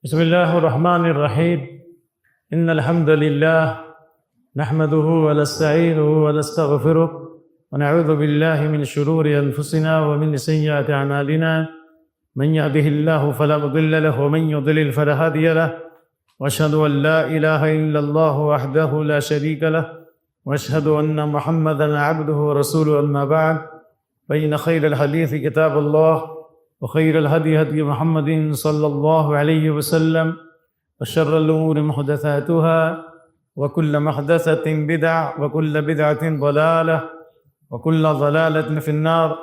بسم الله الرحمن الرحيم إن الحمد لله نحمده ونستعينه ونستغفره ونعوذ بالله من شرور أنفسنا ومن سيئات أعمالنا من يهده الله فلا مضل له ومن يضلل فلا هادي له وأشهد أن لا إله إلا الله وحده لا شريك له وأشهد أن محمدًا عبده ورسوله أما بعد فإن خير الحديث كتاب الله وخير الهدي هدي محمد صلى الله عليه وسلم وشر الأمور محدثاتها وكل محدثة بدعة وكل بدعة ضلالة وكل ضلالة في النار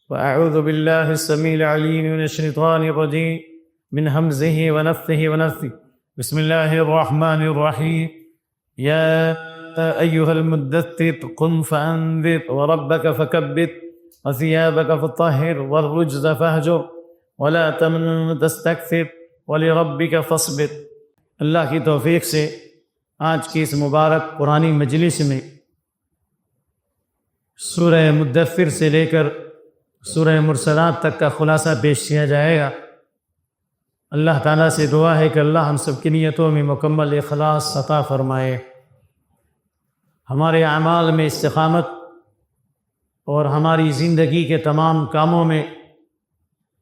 وأعوذ بالله السميع العليم من الشيطان الرجيم من همزه ونفثه ونفثه بسم الله الرحمن الرحيم يا أيها المدثر قم فأنذر وربك فكبر وثيابك فطهر والرجز فاهجر ولا تمنن تستكثر ولربك فاصبر۔ اللہ کی توفیق سے آج کی اس مبارک قرآنی مجلس میں سورہ مدثر سے لے کر سورہ مرسلات تک کا خلاصہ پیش کیا جائے گا۔ اللہ تعالیٰ سے دعا ہے کہ اللہ ہم سب کی نیتوں میں مکمل اخلاص عطا فرمائے، ہمارے اعمال میں استقامت اور ہماری زندگی کے تمام کاموں میں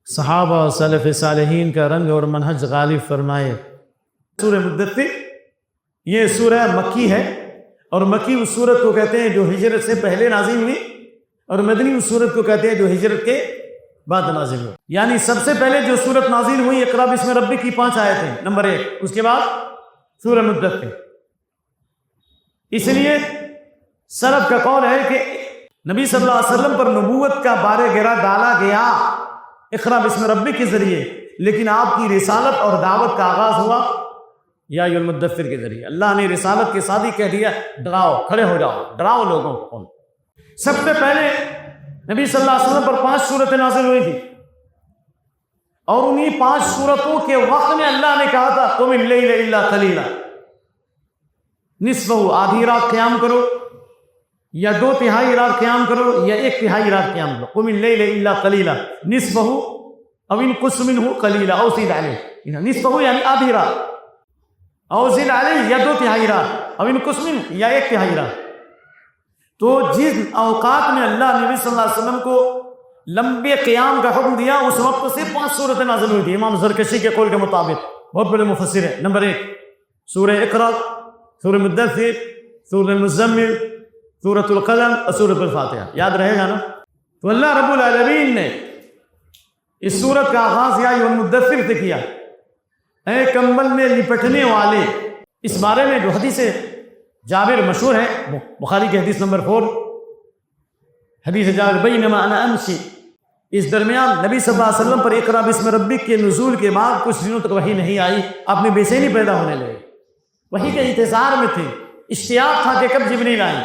صحابہ اور سلف صالحین کا رنگ اور منہج غالب فرمائے۔ سورہ مدثر یہ سورہ مکی ہے، اور مکی اس سورت کو کہتے ہیں جو ہجرت سے پہلے نازل ہوئی، اور مدنی اس سورت کو کہتے ہیں جو ہجرت کے بعد نازل ہوئی۔ یعنی سب سے پہلے جو سورت نازل ہوئی اقرا بسم ربک کی 5 آیتیں، نمبر 1، اس کے بعد سورہ مدثر۔ اس لیے سلف کا قول ہے کہ نبی صلی اللہ علیہ وسلم پر نبوت کا بار گرا ڈالا گیا اقرا بسم ربک کے ذریعے، لیکن آپ کی رسالت اور دعوت کا آغاز ہوا یا المدثر کے ذریعے۔ اللہ نے رسالت کے ساتھ ہی کہہ دیا ڈراؤ، کھڑے ہو جاؤ، ڈراؤ لوگوں کو۔ سب سے پہلے نبی صلی اللہ علیہ وسلم پر 5 سورتیں نازل ہوئی تھی، اور انہی 5 سورتوں کے وقت میں اللہ نے کہا تھا قم اللیل الا قلیلا، نصفہ، آدھی رات قیام کرو، یا 2/3 رات قیام کرو، یا 1/3 رات قیام کرو۔ قم اللیل الا قلیلا نصفہ او انقص منہ قلیلا او زد علیہ، نصفہ یعنی آدھی رات، او زد علیہ یا 2/3 رات، او انقص منہ یا 1/3 رات۔ تو جن اوقات میں اللہ نے نبی صلی اللہ علیہ وسلم کو لمبے قیام کا حکم دیا، اس وقت سے 5 سورتیں نازل ہوئی تھی امام زرکشی کے قول کے مطابق، بہت بڑے مفسر ہیں۔ نمبر 1 سورہ اقرا، سورہ مدثر، سورہ المزمل، سورۃ القلم اور سورۃ الفاتحہ، یاد رہے گا نا؟ تو اللہ رب العالمین نے اس سورت کا آغاز یا المدثر سے کیا، اے کمبل میں لپٹنے والے۔ اس بارے میں جو حدیث جابر مشہور ہے، بخاری کی حدیث نمبر 4، حدیث جابر بینما انا امشی، اس درمیان نبی صلی اللہ علیہ وسلم پر اقرا بسم ربک کے نزول کے بعد کچھ دنوں تک وحی نہیں آئی، آپ میں بے چینی پیدا ہونے لگے، وحی کے انتظار میں تھے، اشتیاق تھا کہ کب جبریل آئیں۔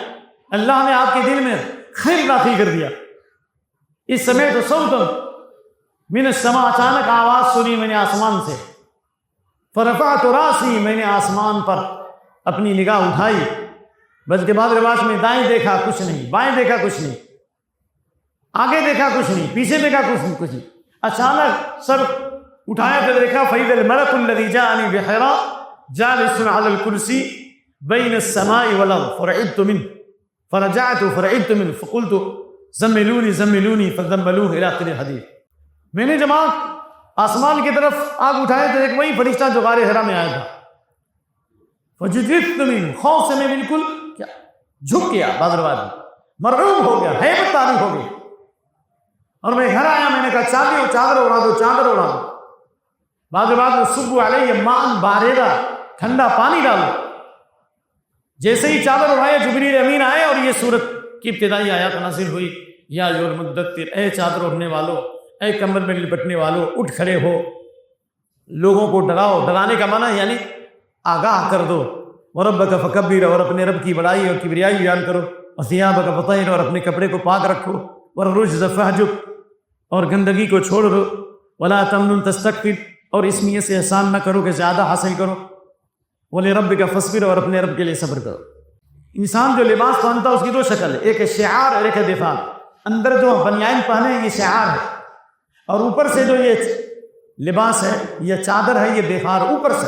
اللہ نے آپ کے دل میں خیر داخل کر دیا۔ اس سمیت صوتا من السماء، اچانک آواز سنی میں نے آسمان سے، فرفعت راسی، میں نے آسمان پر اپنی نگاہ اٹھائی، بلکہ بعض روایت میں دائیں دیکھا کچھ نہیں، بائیں دیکھا کچھ نہیں، آگے دیکھا کچھ نہیں، پیچھے دیکھا کچھ نہیں، اچانک سر اٹھایا تو دیکھا فإذا الملك الذي جاءني بحراء جالس على الكرسي بين السماء والأرض فرعبت منه فرجعت فرعبت منه فقلت زملوني زملوني فزملوه الى آخر الحديث۔ میں نے جب آسمان کی طرف آگ اٹھائے تو ایک وہی فرشتہ جو غار حرا میں آیا تھا، فجدت منه، خوف سے میں بالکل کیا جھک گیا، بعض روایت میں مرعوب ہو گیا، ہیبت طاری ہو گئی، اور میں گھر آیا، میں نے کہا چادر اڑا دو، چادر اڑا دو۔ بعض روایت میں صب علیہ ماء باردہ، ٹھنڈا پانی ڈالو۔ جیسے ہی چادر اڑائے جبریل امین آئے اور یہ سورت کی ابتدائی آیات نازل ہوئی، یا ایھا المدثر، اے چادر اڑنے والو، اے کمبل میں لپٹنے والو، اٹھ کھڑے ہو، لوگوں کو ڈراؤ۔ ڈرانے کا معنی یعنی آگاہ کر دو۔ وربک فکبر، اور اپنے رب کی بڑائی اور کبریائی بیان کرو۔ وثیابک فطہر، اور اپنے کپڑے کو پاک رکھو۔ والرجز فاہجر، اور گندگی کو چھوڑ دو۔ ولا تمنن تستکبر، اور اس نیت سے احسان نہ کرو کہ زیادہ حاصل کرو۔ وَلِرَبِّكَ فَاصْبِرْ، اور اپنے رب کے لیے صبر کرو۔ انسان جو لباس پہنتا ہے اس کی 2 شکل ہے، ایک ہے شعار اور ایک ہے دفاع۔ اندر جو بنیان پہنے یہ شعار ہے، اور اوپر سے جو یہ لباس ہے یا چادر ہے یہ بیکار اوپر سے،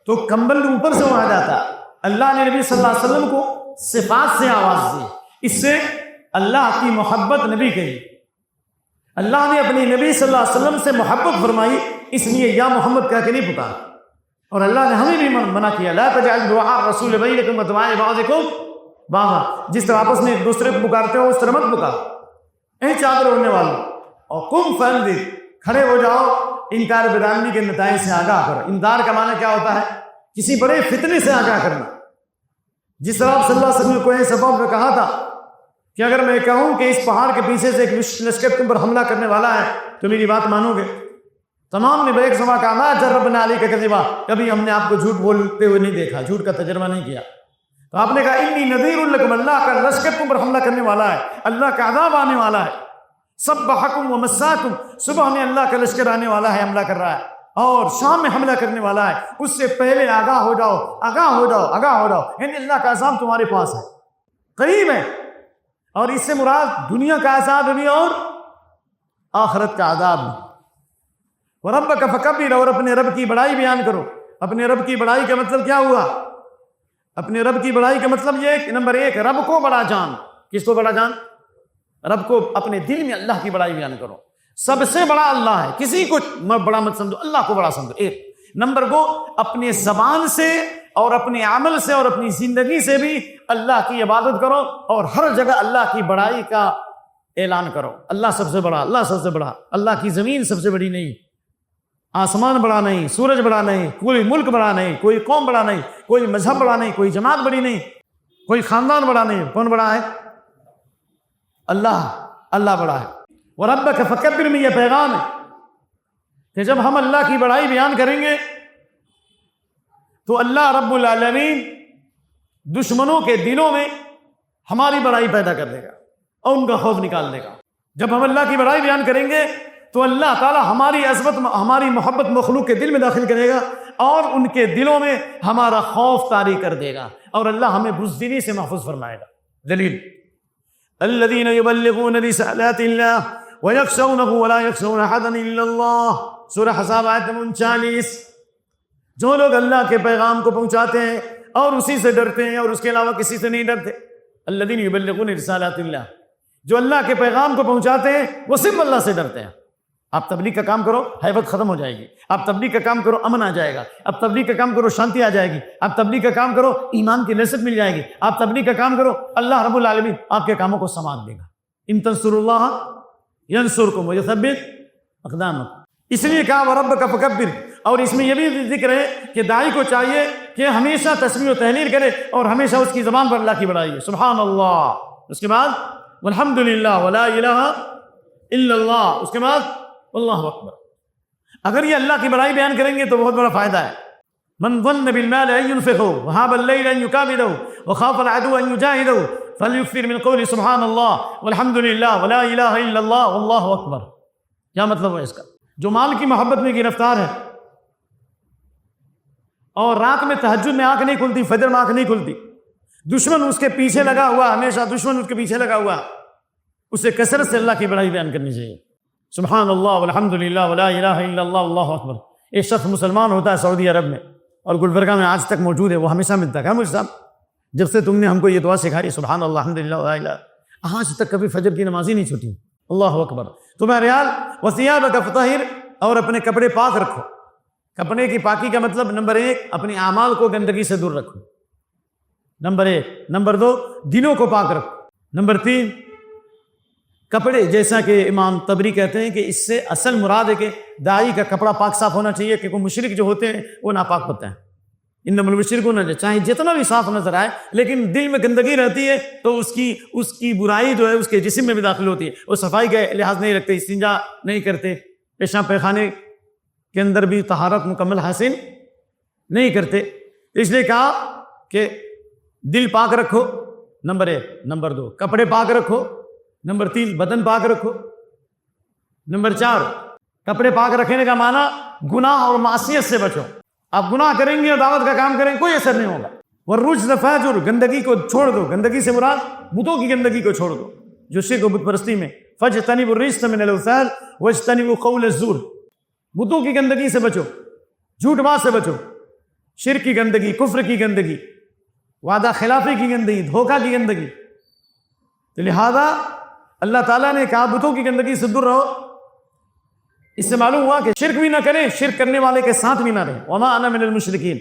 تو کمبل اوپر سے اڑا جاتا ہے۔ اللہ نے نبی صلی اللہ علیہ وسلم کو صفات سے آواز دی، اس سے اللہ کی محبت نبی کہی، اللہ نے اپنی نبی صلی اللہ علیہ وسلم سے محبت فرمائی، اس لیے یا محمد کہہ کے نہیں پکارا۔ اور اللہ نے ہمیں بھی منع کیا، لا تجعل دعاء الرسول بینکم کدعاء بعضکم بعضا، جس طرح آپس میں ایک دوسرے کو پکارتے ہو اس طرح مت پکارو۔ اے چادر اوڑھنے والوں، اور قم فانذر، کھڑے ہو جاؤ، انکار بدعملی کے نتائج سے آگاہ کرو۔ انذار کا معنی کیا ہوتا ہے؟ کسی بڑے فتنے سے آگاہ کرنا۔ جس طرح آپ صلی اللہ علیہ وسلم کو کوہ صفا میں کہا تھا کہ اگر میں کہوں کہ اس پہاڑ کے پیچھے سے ایک لشکر تم پر حملہ کرنے والا ہے تو میری بات مانو گے؟ تمام نے بیک سما کہا ما جربنا علیک کذبا، کبھی ہم نے آپ کو جھوٹ بولتے ہوئے نہیں دیکھا، جھوٹ کا تجربہ نہیں کیا۔ تو آپ نے کہا انی نذیر لکم، اللہ کا لشکر تم پر حملہ کرنے والا ہے، اللہ کا عذاب آنے والا ہے۔ سبحکم ومساکم، صبح میں اللہ کا لشکر آنے والا ہے، حملہ کر رہا ہے، اور شام میں حملہ کرنے والا ہے، اس سے پہلے آگاہ ہو جاؤ، آگاہ ہو جاؤ، آگاہ ہو جاؤ، یعنی اللہ کا عذاب تمہارے پاس ہے، قریب ہے۔ اور اس سے مراد دنیا کا عذاب بھی اور آخرت کا عذاب بھی۔ وَرَبَّكَ فَكَبِّرْ، اور اپنے رب کی بڑائی بیان کرو۔ اپنے رب کی بڑائی کا مطلب کیا ہوا؟ اپنے رب کی بڑائی کا مطلب یہ کہ نمبر ایک، رب کو بڑا جان۔ کس کو بڑا جان؟ رب کو۔ اپنے دل میں اللہ کی بڑائی بیان کرو، سب سے بڑا اللہ ہے، کسی کو بڑا مت سمجھو، اللہ کو بڑا سمجھو۔ ایک نمبر دو، اپنے زبان سے اور اپنے عمل سے اور اپنی زندگی سے بھی اللہ کی عبادت کرو، اور ہر جگہ اللہ کی بڑائی کا اعلان کرو۔ اللہ سب سے بڑا، اللہ سب سے بڑا، اللہ کی زمین سب سے بڑی نہیں، آسمان بڑا نہیں، سورج بڑا نہیں، کوئی ملک بڑا نہیں، کوئی قوم بڑا نہیں، کوئی مذہب بڑا نہیں، کوئی جماعت بڑی نہیں، کوئی خاندان بڑا نہیں۔ کون بڑا ہے؟ اللہ، اللہ بڑا ہے۔ وَرَبَّكَ فَكَبِّرْ، میں یہ پیغام ہے کہ جب ہم اللہ کی بڑائی بیان کریں گے تو اللہ رب العالمین دشمنوں کے دلوں میں ہماری بڑائی پیدا کر دے گا اور ان کا خوف نکال دے گا۔ جب ہم اللہ کی بڑائی بیان کریں گے تو اللہ تعالیٰ ہماری عظمت، ہماری محبت مخلوق کے دل میں داخل کرے گا اور ان کے دلوں میں ہمارا خوف طاری کر دے گا، اور اللہ ہمیں بزدلی سے محفوظ فرمائے گا۔ دلیل الذین یبلغون رسالات اللہ ویخشونہ ولا یخشون احدا الا اللہ، سورہ احزاب آیت 39۔ جو لوگ اللہ کے پیغام کو پہنچاتے ہیں اور اسی سے ڈرتے ہیں اور اس کے علاوہ کسی سے نہیں ڈرتے، الذین یبلغون رسالات اللہ، جو اللہ کے پیغام کو پہنچاتے ہیں وہ صرف اللہ سے ڈرتے ہیں۔ آپ تبلیغ کا کام کرو، ہیبت ختم ہو جائے گی۔ آپ تبلیغ کا کام کرو، امن آ جائے گا۔ آپ تبلیغ کا کام کرو، شانتی آ جائے گی۔ آپ تبلیغ کا کام کرو، ایمان کی لذت مل جائے گی۔ آپ تبلیغ کا کام کرو، اللہ رب العالمین آپ کے کاموں کو سماعت دے گا۔ ان تنصروا اللہ ینصرکم ویثبت اقدامکم، اس لیے کہا وَرَبَّكَ فَكَبِّرْ۔ اور اس میں یہ بھی ذکر ہے کہ داعی کو چاہیے کہ ہمیشہ تسبیح و تحلیل کرے اور ہمیشہ اس کی زبان پر اللہ کی بڑائی ہے، سبحان اللہ، اس کے بعد والحمدللہ ولا الہ الا اللہ، اس کے بعد اللہ اکبر۔ اگر یہ اللہ کی بڑائی بیان کریں گے تو بہت بڑا فائدہ ہے۔ من ظن بالمال ان ينفقه وهاب الليل ان يكابده وخاف العدو ان يجاهده فليكثر من قول سبحان الله والحمد لله ولا اله الا الله والله اکبر۔ کیا مطلب ہے اس کا؟ جو مال کی محبت میں گرفتار ہے اور رات میں تہجد میں آنکھ نہیں کھلتی، فجر میں آنکھ نہیں کھلتی، دشمن اس کے پیچھے لگا ہوا، ہمیشہ دشمن اس کے پیچھے لگا ہوا، اسے کثرت سے اللہ کی بڑائی بیان کرنی چاہیے، سبحان اللہ والحمد للہ ولا الہ الا اللہ واللہ اکبر۔ ایک شخص مسلمان ہوتا ہے سعودی عرب میں اور گلبرگہ میں آج تک موجود ہے، وہ ہمیشہ ملتا ہے، مجھ صاحب جب سے تم نے ہم کو یہ دعا سکھائی سبحان اللہ الحمد للہ ولا الہ، آج تک کبھی فجر کی نماز ہی نہیں چھوٹی، اللہ اکبر۔ تو بہرحال وثیابک فطہر، اور اپنے کپڑے پاک رکھو۔ کپڑے کی پاکی کا مطلب نمبر ایک اپنے اعمال کو گندگی سے دور رکھو، نمبر ایک۔ نمبر دو دلوں کو پاک رکھو۔ نمبر تین کپڑے، جیسا کہ امام طبری کہتے ہیں کہ اس سے اصل مراد ہے کہ داعی کا کپڑا پاک صاف ہونا چاہیے، کہ مشرک جو ہوتے ہیں وہ ناپاک ہوتے ہیں، انما المشرکون نجس، چاہے جتنا بھی صاف نظر آئے لیکن دل میں گندگی رہتی ہے تو اس کی برائی جو ہے اس کے جسم میں بھی داخل ہوتی ہے، وہ صفائی کا لحاظ نہیں رکھتے، استنجا نہیں کرتے، پیشاب پیخانے کے اندر بھی طہارت مکمل حاصل نہیں کرتے، اس لیے کہا کہ دل پاک رکھو، نمبر ایک۔ نمبر دو کپڑے پاک رکھو، نمبر تین بدن پاک رکھو، نمبر چار کپڑے پاک رکھنے کا معنی گناہ اور معصیت سے بچو۔ آپ گناہ کریں گے اور دعوت کا کام کریں کوئی اثر نہیں ہوگا۔ والرجز فاہجر، گندگی کو چھوڑ دو، گندگی سے مراد بتوں کی گندگی کو چھوڑ دو جو شرک و بت پرستی میں، فاجتنبوا الرجس من الاوثان واجتنبوا قول الزور، بتوں کی گندگی سے بچو، جھوٹ بات سے بچو، شرک کی گندگی، کفر کی گندگی، وعدہ خلافی کی گندگی، دھوکہ کی گندگی۔ تو لہذا اللہ تعالیٰ نے کہا بتوں کی گندگی سے دور رہو۔ اس سے معلوم ہوا کہ شرک بھی نہ کریں، شرک کرنے والے کے ساتھ بھی نہ رہیں۔ وما انا من المشرکین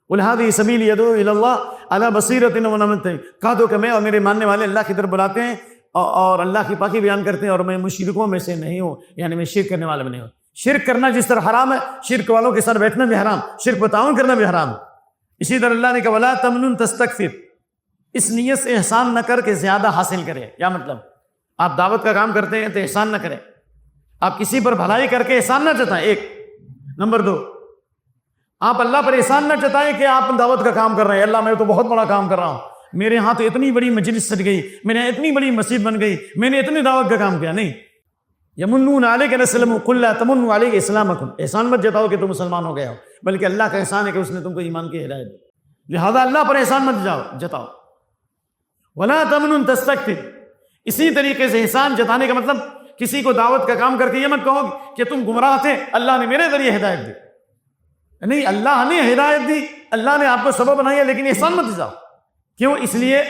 قل هذه سبیلی ادعو الی اللہ علی بصیرۃ وانا من اتبعنی، کہا دو کہ میں اور میرے ماننے والے اللہ کی طرف بلاتے ہیں اور اللہ کی پاکی بیان کرتے ہیں، اور میں مشرکوں میں سے نہیں ہوں، یعنی میں شرک کرنے والا میں نہیں ہوں۔ شرک کرنا جس طرح حرام ہے، شرک والوں کے ساتھ بیٹھنا بھی حرام، شرک پر تعاون کرنا بھی حرام۔ اسی طرح اللہ نے کہا ولا تمنن تستکثر، اس نیت سے احسان نہ کر کے زیادہ حاصل کرے۔ کیا مطلب؟ آپ دعوت کا کام کرتے ہیں تو احسان نہ کریں، آپ کسی پر بھلائی کر کے احسان نہ جتائیں، ایک۔ نمبر دو، آپ اللہ پر احسان نہ جتائیں کہ آپ دعوت کا کام کر رہے ہیں، اللہ میں تو بہت بڑا کام کر رہا ہوں، میرے ہاں تو اتنی بڑی مجلس سج گئی، میرے اتنی بڑی مسجد بن گئی، میں نے اتنی دعوت کا کام کیا۔ نہیں، یمنون علیک ان اسلموا قل لا تمنوا علی اسلامکم، احسان مت جتاؤ کہ تم مسلمان ہو گئے ہو، بلکہ اللہ کا احسان ہے کہ اس نے تم کو ایمان کی ہدایت دی، لہذا اللہ پر احسان مت جتاؤ۔ ولا تمنن تستکثر، اسی طریقے سے احسان جتانے کا مطلب کسی کو دعوت کا کام کر کے یہ مت کہو کہ تم گمراہ تھے، اللہ نے میرے ذریعے ہدایت دی۔ نہیں، اللہ نے ہدایت دی، اللہ نے آپ کو سبب بنایا، لیکن احسان مت جتاؤ۔ کیوں؟ اس لیے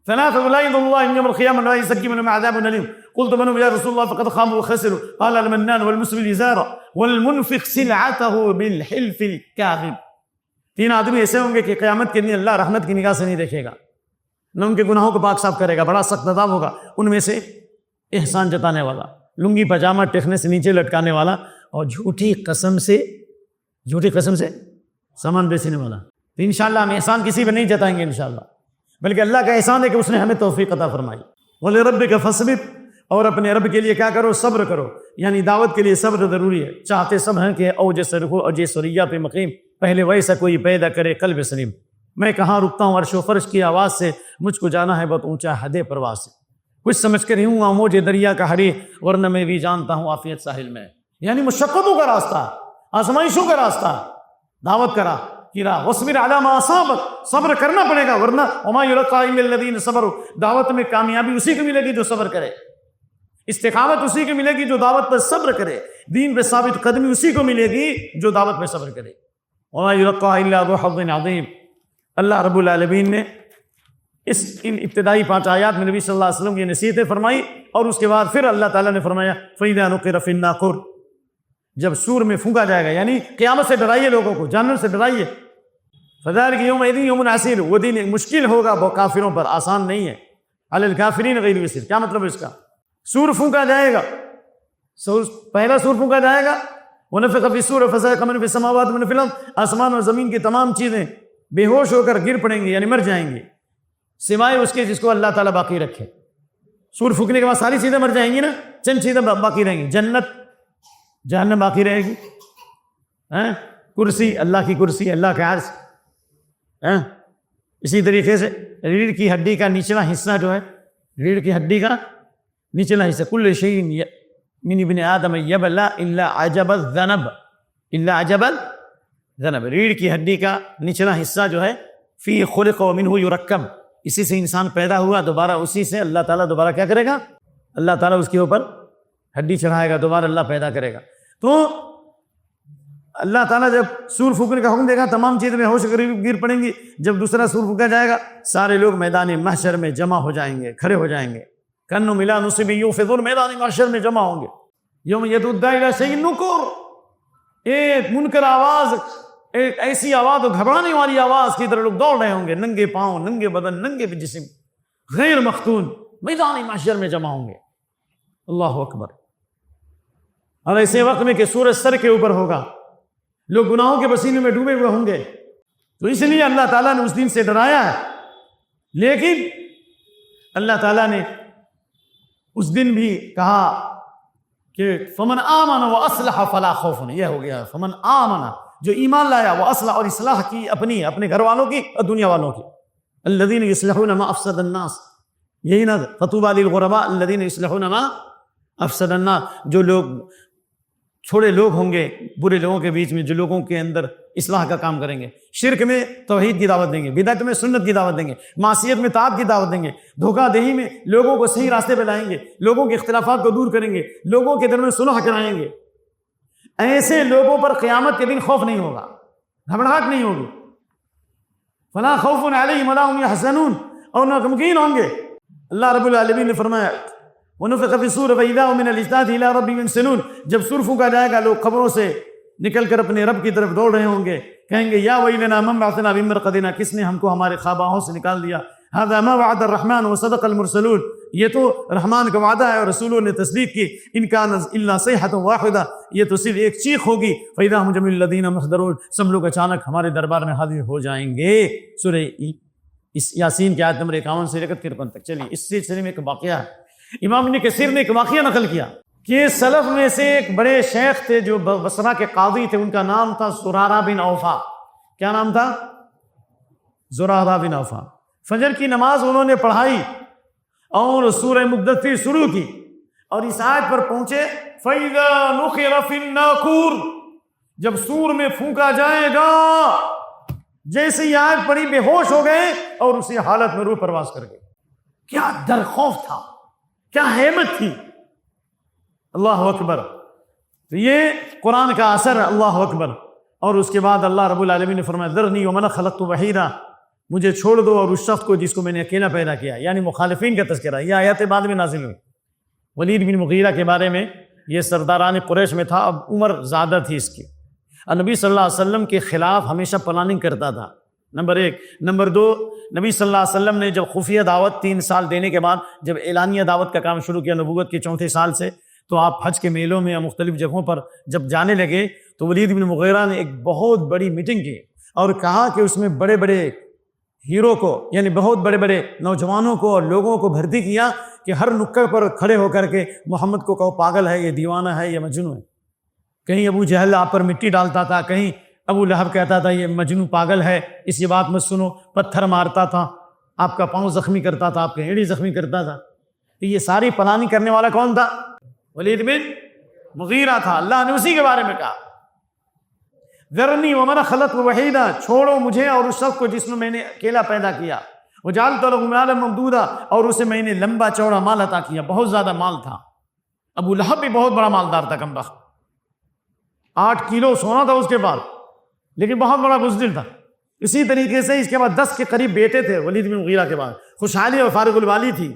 ثلاثة لا ينظر الله يوم القيامة لا يزكي منهم عذاب أليم قلت من يا رسول الله فقد خابوا وخسروا قال المنان والمسبل الإزار والمنفق سلعته بالحلف الكاذب۔ تین آدمی ایسے ہوں گے کہ قیامت کے دن اللہ رحمت کی نگاہ سے نہیں دیکھے گا، نہ ان کے گناہوں کو پاک صاف کرے گا، بڑا سخت عذاب ہوگا۔ ان میں سے احسان جتانے والا، لنگی پاجامہ ٹیکنے سے نیچے لٹکانے والا، اور جھوٹی قسم سے سامان بیچنے والا۔ تو انشاءاللہ ہم احسان کسی پہ نہیں جتائیں گے انشاءاللہ، بلکہ اللہ کا احسان ہے کہ اس نے ہمیں توفیق عطا فرمائی۔ وَلِرَبِّكَ فَاصْبِرْ، اور اپنے رب کے لیے کیا کرو؟ صبر کرو، یعنی دعوت کے لیے صبر ضروری ہے۔ چاہتے سب ہیں کہ اوج سرخو اوج سریا پہ مقیم، پہلے ویسا کوئی پیدا کرے قلب سلیم۔ میں کہاں رکتا ہوں عرش و فرش کی آواز سے، مجھ کو جانا ہے بہت اونچا حد پرواز سے، کچھ سمجھ کر ہی ہوں اموج دریا کا ہری، ورنہ میں بھی جانتا ہوں عافیت ساحل میں۔ یعنی مشقتوں کا راستہ، آزمائشوں کا راستہ، دعوت کرا کیرا وصبر علی ما اصابک، صبر کرنا پڑے گا، ورنہ وما یلقا الا الذین صبروا، دعوت میں کامیابی اسی کو ملے گی جو صبر کرے، استقامت اسی کو ملے گی جو دعوت پر صبر کرے، دین پہ ثابت قدمی اسی کو ملے گی جو دعوت پہ صبر کرے۔ وما یلقا الا ذو حظ عظیم۔ اللہ رب العالمین نے ان ابتدائی 5 آیات میں نبی صلی اللہ علیہ وسلم کی نصیحتیں فرمائی، اور اس کے بعد پھر اللہ تعالیٰ نے فرمایا فَإِذَا نُقِرَ فِي النَّاقُورِ، جب سور میں پھونکا جائے گا، یعنی قیامت سے ڈرائیے لوگوں کو، جہنم سے ڈرائیے۔ فَذَلِكَ يَوْمَئِذٍ يَوْمٌ عَسِيرٌ، وہ دن مشکل ہوگا وہ کافروں پر، آسان نہیں ہے۔ عَلَى الْكَافِرِينَ غَيْرُ يَسِيرٌ، کیا مطلب ہے اس کا؟ سور پھونکا جائے گا، پہلا سور پھونکا جائے گا، وَنُفِخَ فِي الصُّورِ فَصَعِقَ مَن فِي السَّمَاوَاتِ وَمَن فِي الْأَرْضِ، آسمان اور زمین کی تمام چیزیں بے ہوش ہو کر گر پڑیں گی، یعنی مر جائیں گی، سوائے اس کے جس کو اللہ تعالیٰ باقی رکھے۔ سور پھونکنے کے بعد ساری چیزیں مر جائیں گی نا، چند چیزیں باقی رہیں گی، جنت جہنم باقی رہے گی، کرسی اللہ کی کرسی، اللہ کا عرش، اسی طریقے سے ریڑھ کی ہڈی کا نچلا حصہ جو ہے، ریڑھ کی ہڈی کا نچلا حصہ، کل شیء من ابن آدم یبلا الا عجب الذنب، الا عجب الذنب، ریڑھ کی ہڈی کا نچلا حصہ جو ہے، فی خلق ومنہ یرکب، اسی سے انسان پیدا ہوا، دوبارہ اسی سے اللہ تعالیٰ دوبارہ کیا کرے گا؟ اللہ تعالیٰ اس کے اوپر ہڈی چڑھائے گا، دوبارہ اللہ پیدا کرے گا۔ تو اللہ تعالیٰ جب سور پھونکنے کا حکم دے گا، تمام چیزیں ہوش گر پڑیں گی۔ جب دوسرا سور پھونکا جائے گا، سارے لوگ میدان محشر میں جمع ہو جائیں گے، کھڑے ہو جائیں گے، کَنُّ مِلَا نُصِبِ یوفِضُونَ، میدان محشر میں جمع ہوں گے۔ یوم یدعو الداعی الی شیء نکر، ایک منکر آواز، ایک ایسی آواز، گھبرانے والی آواز کی طرح لوگ دوڑ رہے ہوں گے، ننگے پاؤں، ننگے بدن، ننگے جسم، غیر مختون، میدان محشر میں جمع ہوں گے۔ اللہ اکبر۔ اور ایسے وقت میں کہ سورج سر کے اوپر ہوگا، لوگ گناہوں کے پسینے میں ڈوبے ہوئے ہوں گے، تو اس لیے اللہ تعالیٰ نے اس دن سے ڈرایا ہے۔ لیکن اللہ تعالیٰ نے اس دن بھی کہا کہ فمن آمن و اصلح فلا خوف، یہ ہو گیا فمن آمن، جو ایمان لایا، وہ اصلح، اور اصلاح کی اپنے گھر والوں کی اور دنیا والوں کی، الذین یصلحون ما افسد الناس، یہی نا فطوبی للغرباء الذین یصلحون ما افسد الناس، جو لوگ چھوڑے لوگ ہوں گے برے لوگوں کے بیچ میں، جو لوگوں کے اندر اصلاح کا کام کریں گے، شرک میں توحید کی دعوت دیں گے، بدعت میں سنت کی دعوت دیں گے، معصیت میں طاعت کی دعوت دیں گے، دھوکہ دہی میں لوگوں کو صحیح راستے پہ لائیں گے، لوگوں کے اختلافات کو دور کریں گے، لوگوں کے درمیان صلح کرائیں گے، ایسے لوگوں پر قیامت کے دن خوف نہیں ہوگا، گھبراہٹ نہیں ہوگی. فلا خوف علیہم ولا هم یحزنون، اور نہ غمگین ہوں گے. اللہ رب العالمین نے فرمایا وَنُفِخَ فِي الصُّورِ فَإِذَا هُم مِنَ الْأَجْدَاثِ إِلَىٰ رَبِّهِمْ يَنسِلُونَ، جب سور پھونکا جائے گا لوگ قبروں سے نکل کر اپنے رب کی طرف دوڑ رہے ہوں گے، کہیں گے یا ویلنا من بعثنا من مرقدنا، کس نے ہم کو ہمارے خواباہوں سے نکال دیا. هذا ما وعد الرحمن وصدق المرسلون، یہ تو رحمان کا وعدہ ہے اور رسولوں نے تصدیق کی. ان کان الا صیحة واحدہ، یہ تو صرف ایک چیخ ہوگی. فإذا هم جميع الذين محضرون، سب لوگ اچانک ہمارے دربار میں حاضر ہو جائیں گے. سورہ یاسین کی آیت نمبر 51 سے 53 تک. چلیے اس سلسلے میں ایک واقعہ ہے. امام ابن کثیر نے ایک واقعہ نقل کیا کہ سلف میں سے ایک بڑے شیخ تھے جو بصرہ کے قاضی تھے، ان کا نام تھا زرارہ بن اوفا. کیا نام تھا؟ زرارہ بن اوفا. فجر کی نماز انہوں نے پڑھائی اور سورہ مدثر شروع کی اور اس آیت پر پہنچے فَإِذَا نُقِرَ فِي النَّاقُورِ، جب سور میں پھونکا جائے گا. جیسے یہ آیت پڑھی بے ہوش ہو گئے اور اسی حالت میں روح پرواز کر گئے. کیا ڈر خوف تھا، کیا ہیبت تھی. اللہ اکبر. تو یہ قرآن کا اثر ہے. اللہ اکبر. اور اس کے بعد اللہ رب العالمین نے فرمایا ذرنی ومن خلقت وحیدا، مجھے چھوڑ دو اور اس شخص کو جس کو میں نے اکیلا پیدا کیا. یعنی مخالفین کا تذکرہ. یہ آیات بعد میں نازل ہوئی. ولید بن مغیرہ کے بارے میں، یہ سرداران قریش میں تھا، اب عمر زیادہ تھی اس کی. اور نبی صلی اللہ علیہ وسلم کے خلاف ہمیشہ پلاننگ کرتا تھا، نمبر 1. نمبر 2، نبی صلی اللہ علیہ وسلم نے جب خفیہ دعوت 3 سال دینے کے بعد جب اعلانیہ دعوت کا کام شروع کیا نبوت کے 4تھے سال سے، تو آپ حج کے میلوں میں یا مختلف جگہوں پر جب جانے لگے تو ولید بن مغیرہ نے ایک بہت بڑی میٹنگ کی اور کہا کہ اس میں بڑے بڑے ہیرو کو، یعنی بہت بڑے بڑے نوجوانوں کو اور لوگوں کو بھرتی کیا کہ ہر نکڑ پر کھڑے ہو کر کے محمد کو کہو پاگل ہے، یہ دیوانہ ہے، یہ مجنون ہے. کہیں ابو جہل آپ پر مٹی ڈالتا تھا، کہیں ابو لہب کہتا تھا یہ مجنون پاگل ہے، اس کی بات مت سنو، پتھر مارتا تھا، آپ کا پاؤں زخمی کرتا تھا، آپ کی ایڑی زخمی کرتا تھا. تو یہ ساری پلاننگ کرنے والا کون تھا؟ ولید بن مغیرہ تھا. اللہ نے اسی کے بارے میں کہا ذرنی ومن خلقت وحیدا، چھوڑو مجھے اور اس شخص کو جس میں میں نے اکیلا پیدا کیا. وجعلت له مالا ممدودا، اور اسے میں نے لمبا چوڑا مال عطا کیا. بہت زیادہ مال تھا. ابو لہب بھی بہت بڑا مالدار تھا، کم بخت 8 کلو سونا تھا اس کے پاس، لیکن بہت بڑا بزدل تھا. اسی طریقے سے اس کے بعد 10 کے قریب بیٹے تھے ولید بن مغیرہ کے بعد. خوشحالی اور فارغ البالی تھی،